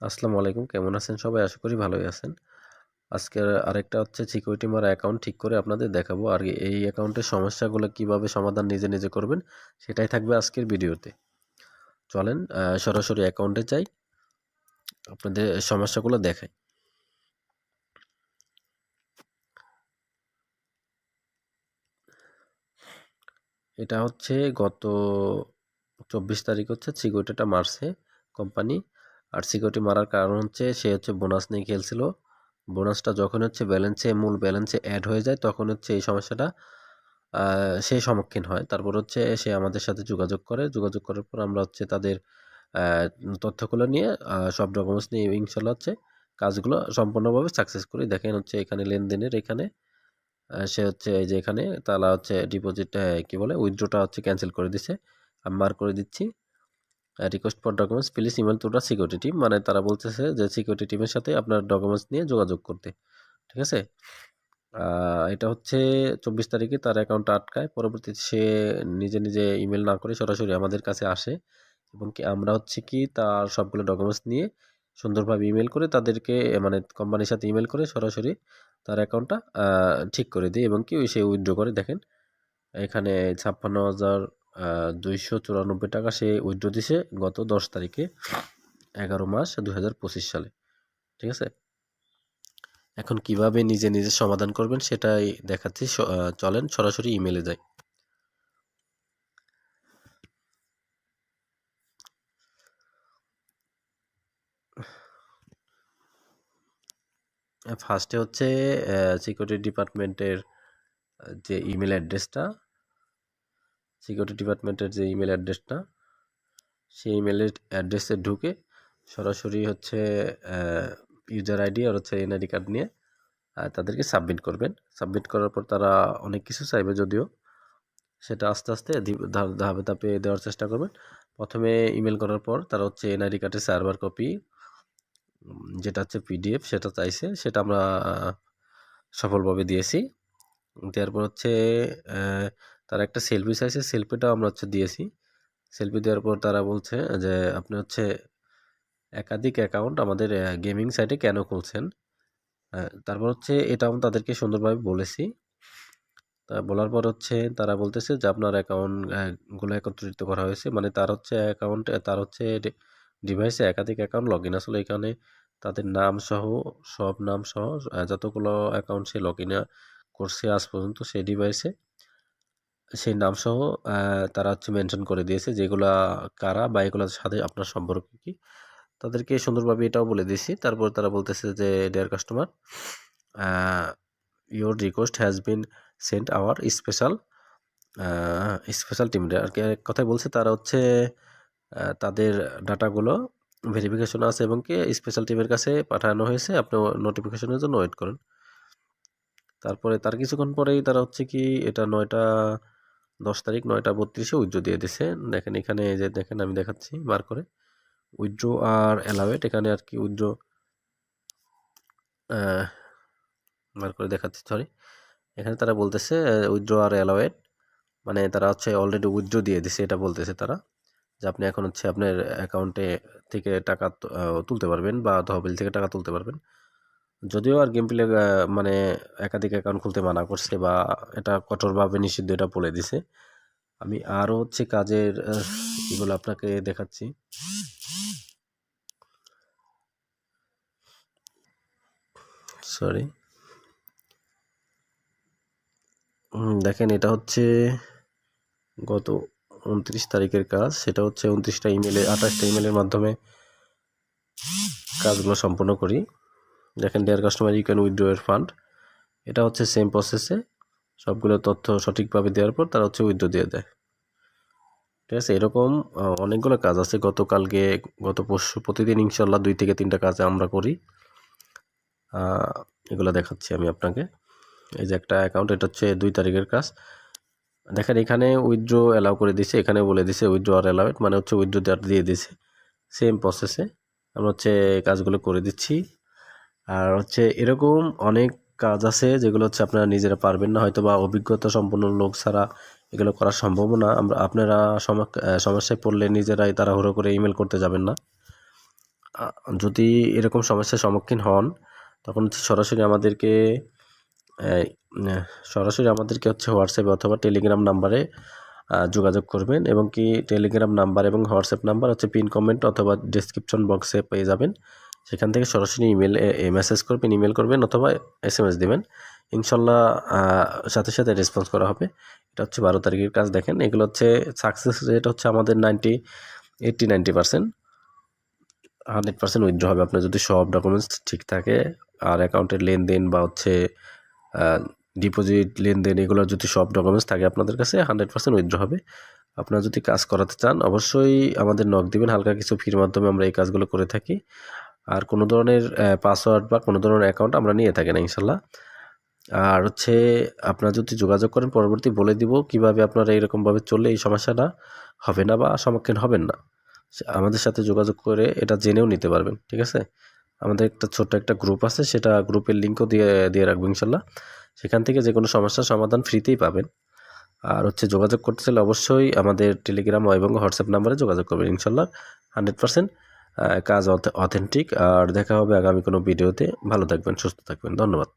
আসসালামু আলাইকুম, কেমন আছেন সবাই? আশা করি ভালোই আছেন। আজকের আরেকটা হচ্ছে সিকিউরিটি মারা অ্যাকাউন্ট ঠিক করে আপনাদের দেখাবো। আর এই অ্যাকাউন্টের সমস্যাগুলো কিভাবে সমাধান নিজে নিজে করবেন সেটাই থাকবে আজকের ভিডিওতে। চলেন সরাসরি অ্যাকাউন্টে যাই, আপনাদের সমস্যাগুলো দেখাই। এটা হচ্ছে গত 24 তারিখ হচ্ছে সিকিউরিটিটা মারছে কোম্পানি। আর সিকিউরিটি মারার কারণ হচ্ছে সে হচ্ছে বোনাস নিয়ে খেলছিল। বোনাসটা যখন হচ্ছে মূল ব্যালেন্সে অ্যাড হয়ে যায় তখন হচ্ছে এই সমস্যাটা সে সম্মুখীন হয়। তারপর হচ্ছে সে আমাদের সাথে যোগাযোগ করে। যোগাযোগ করার পর আমরা হচ্ছে তাদের আ তথ্যগুলো নিয়ে সব ডকুমেন্টস নিয়ে ইনশাআল্লাহ হচ্ছে কাজগুলো সম্পূর্ণভাবে সাকসেস করি। দেখেন হচ্ছে এখানে লেনদেনের এখানে সে হচ্ছে এই যে এখানে তারা হচ্ছে ডিপোজিট কি বলে উইথড্রটা হচ্ছে ক্যানসেল করে দিছে। আমি মার্ক করে দিচ্ছি। Request for documents please email to the security team, মানে তারা বলতেছে যে সিকিউরিটি টিমের সাথে আপনার ডকুমেন্টস নিয়ে যোগাযোগ করতে। ঠিক আছে? এটা হচ্ছে 24 তারিখে তার অ্যাকাউন্টটা আটকায়। পরবর্তীতে সে নিজে নিজে ইমেল না করে সরাসরি আমাদের কাছে আসে এবং কি আমরা হচ্ছে কি তার সবগুলো ডকুমেন্টস নিয়ে সুন্দরভাবে ইমেল করে তাদেরকে মানে কোম্পানির সাথে ইমেল করে সরাসরি তার অ্যাকাউন্টটা ঠিক করে দিই এবং কি সে উইথড্র করে। দেখেন এখানে 56,294 টাকা সে উইথড্র দিছে গত 10 তারিখে 11 মাস 2025 সালে। ঠিক আছে? এখন কিভাবে নিজে নিজে সমাধান করবেন সেটাই দেখাচ্ছি। চলেন সরাসরি ইমেলে যাই। ফার্স্টে হচ্ছে সিকিউরিটি ডিপার্টমেন্টের যে ইমেল অ্যাড্রেসটা, সেই ইমেলের অ্যাড্রেসে ঢুকে সরাসরি হচ্ছে ইউজার আইডি আর হচ্ছে এনআইডি কার্ড নিয়ে তাদেরকে সাবমিট করবেন। সাবমিট করার পর তারা অনেক কিছু চাইবে, যদিও সেটা আস্তে আস্তে ধাপে ধাপে দেওয়ার চেষ্টা করবেন। প্রথমে ইমেল করার পর তারা হচ্ছে এনআইডি কার্ডের সার্ভার কপি, যেটা হচ্ছে পিডিএফ, সেটা চাইছে। সেটা আমরা সফলভাবে দিয়েছি। দেওয়ার পর হচ্ছে তারা একটা সেলফি চাইছে, সেলফিটাও আমরা হচ্ছে দিয়েছি। সেলফি দেওয়ার পর তারা বলছে যে আপনি হচ্ছে একাধিক অ্যাকাউন্ট আমাদের গেমিং সাইটে কেন খুলছেন। তারপর হচ্ছে এটা আমি তাদেরকে সুন্দরভাবে বলেছি। তা বলার পর হচ্ছে তারা বলতেছে যে আপনার অ্যাকাউন্ট গুলো একত্রিত করা হয়েছে, মানে তার হচ্ছে ডিভাইসে একাধিক অ্যাকাউন্ট লগ ইন। আসলে এখানে তাদের নাম সহ সব নাম সহ যতগুলো অ্যাকাউন্ট সে লগ ইন করছে আজ পর্যন্ত সেই ডিভাইসে, সেই নাম সহ তারা হচ্ছে মেনশন করে দিয়েছে যেগুলা কারা বা এগুলোর সাথে আপনার সম্পর্ক কি। তাদেরকে সুন্দরভাবে এটাও বলে দিয়েছি। তারপর তারা বলতেছে যে dear customer, your request has been sent our special team. আর কি এক কথায় বলছে তারা হচ্ছে তাদের ডাটাগুলো ভেরিফিকেশন আছে এবং কি স্পেশাল টিমের কাছে পাঠানো হয়েছে, আপনি নোটিফিকেশনের জন্য ওয়েট করেন। তারপরে তার কিছুক্ষণ পরেই তারা হচ্ছে কি এটা 10 তারিখ 9:32 উইথড্র দিয়ে দিছে। দেখেন এখানে যে দেখেন আমি দেখাচ্ছি বার করে উইথড্র আর অ্যালাওয়েট, এখানে আর কি উইথড্র বার করে দেখাচ্ছি, সরি। এখানে তারা বলতেছে উইথড্র আর অ্যালাওয়েট, মানে তারা হচ্ছে অলরেডি উইথড্র দিয়ে দিছে, এটা বলতেছে তারা যে আপনি এখন হচ্ছে আপনার অ্যাকাউন্টে থেকে টাকা তুলতে পারবেন বা তহবিল থেকে টাকা তুলতে পারবেন। যদিও আর গেম প্লে মানে একাধিক অ্যাকাউন্ট খুলতে মানা করছে বা এটা কঠোরভাবে নিষিদ্ধ, এটা বলে দিছে। আমি আরও হচ্ছে কাজের এগুলো আপনাকে দেখাচ্ছি। সরি, দেখেন এটা হচ্ছে গত 29 তারিখের কাজ। সেটা হচ্ছে 28টা ইমেলের মাধ্যমে কাজগুলো সম্পন্ন করি। দেখেন dear customer you can withdraw your fund, এটা হচ্ছে সেম প্রসেসে সবগুলো তথ্য সঠিকভাবে দেওয়ার পর তারা হচ্ছে উইথড্র দিয়ে দেয়। ঠিক আছে? এরকম অনেকগুলো কাজ আছে। গত পরশু প্রতিদিন ইনশাল্লাহ 2 থেকে 3টা কাজ আমরা করি। এগুলো দেখাচ্ছি আমি আপনাকে। এই যে একটা অ্যাকাউন্ট, এটা হচ্ছে 2 তারিখের কাজ। দেখেন এখানে উইথড্র অ্যালাউ করে দিছে, এখানে বলে দিছে উইথড্র আর অ্যালাউড, মানে হচ্ছে উইথড্র দিয়ে দিছে। সেম প্রসেসে আমরা হচ্ছে কাজগুলো করে দিচ্ছি। আর হচ্ছে এরকম অনেক কাজ আছে যেগুলো হচ্ছে আপনারা নিজেরা পারবেন না, হয়তো বা অভিজ্ঞতা সম্পন্ন লোক ছাড়া এগুলো করা সম্ভব না। আপনারা সমস্যায় পড়লে নিজেরাই তাড়াহুড়ো করে ইমেল করতে যাবেন না। যদি এরকম সমস্যার সম্মুখীন হন তখন হচ্ছে এই, সরাসরি আমাদেরকে হচ্ছে হোয়াটসঅ্যাপে অথবা টেলিগ্রাম নাম্বারে যোগাযোগ করবেন এবং কি টেলিগ্রাম নাম্বার এবং হোয়াটসঅ্যাপ নাম্বার হচ্ছে পিন কমেন্ট অথবা ডেসক্রিপশন বক্সে পেয়ে যাবেন। সেখান থেকে সরাসরি মেসেজ করবেন, ইমেল করবেন অথবা SMS দেবেন। ইনশাল্লাহ সাথে সাথে রেসপন্স করা হবে। এটা হচ্ছে 12 তারিখের কাজ। দেখেন এগুলো হচ্ছে সাকসেস রেট হচ্ছে আমাদের 90% 100% উইথড্র হবে আপনার যদি সব ডকুমেন্টস ঠিক থাকে আর অ্যাকাউন্টের লেনদেন বা হচ্ছে ডিপোজিট লেনদেন এগুলোর যদি সব ডকুমেন্টস থাকে আপনাদের কাছে 100% উইথড্র হবে। আপনারা যদি কাজ করাতে চান অবশ্যই আমাদের নক দিবেন। হালকা কিছু ফির মাধ্যমে আমরা এই কাজগুলো করে থাকি। আর কোনো ধরনের পাসওয়ার্ড বা কোনো ধরনের অ্যাকাউন্ট আমরা নিয়ে থাকি না ইনশাল্লাহ। আর হচ্ছে আপনারা যদি যোগাযোগ করেন পরবর্তী বলে দিব কিভাবে আপনারা এরকমভাবে চললে এই সমস্যাটা হবে না বা সম্মুখীন হবেন না। আমাদের সাথে যোগাযোগ করে এটা জেনেও নিতে পারবেন, ঠিক আছে? আমাদের একটা ছোট্ট একটা গ্রুপ আছে, সেটা গ্রুপের লিঙ্কও দিয়ে রাখবো ইনশাল্লাহ। সেখান থেকে যে কোনো সমস্যার সমাধান ফ্রিতেই পাবেন। আর হচ্ছে যোগাযোগ করতে চাইলে অবশ্যই আমাদের টেলিগ্রাম এবং হোয়াটসঅ্যাপ নাম্বারে যোগাযোগ করবেন ইনশাল্লাহ। 100% কাজ অথেন্টিক। আর দেখা হবে আগামী কোনো ভিডিওতে। ভালো থাকবেন, সুস্থ থাকবেন। ধন্যবাদ।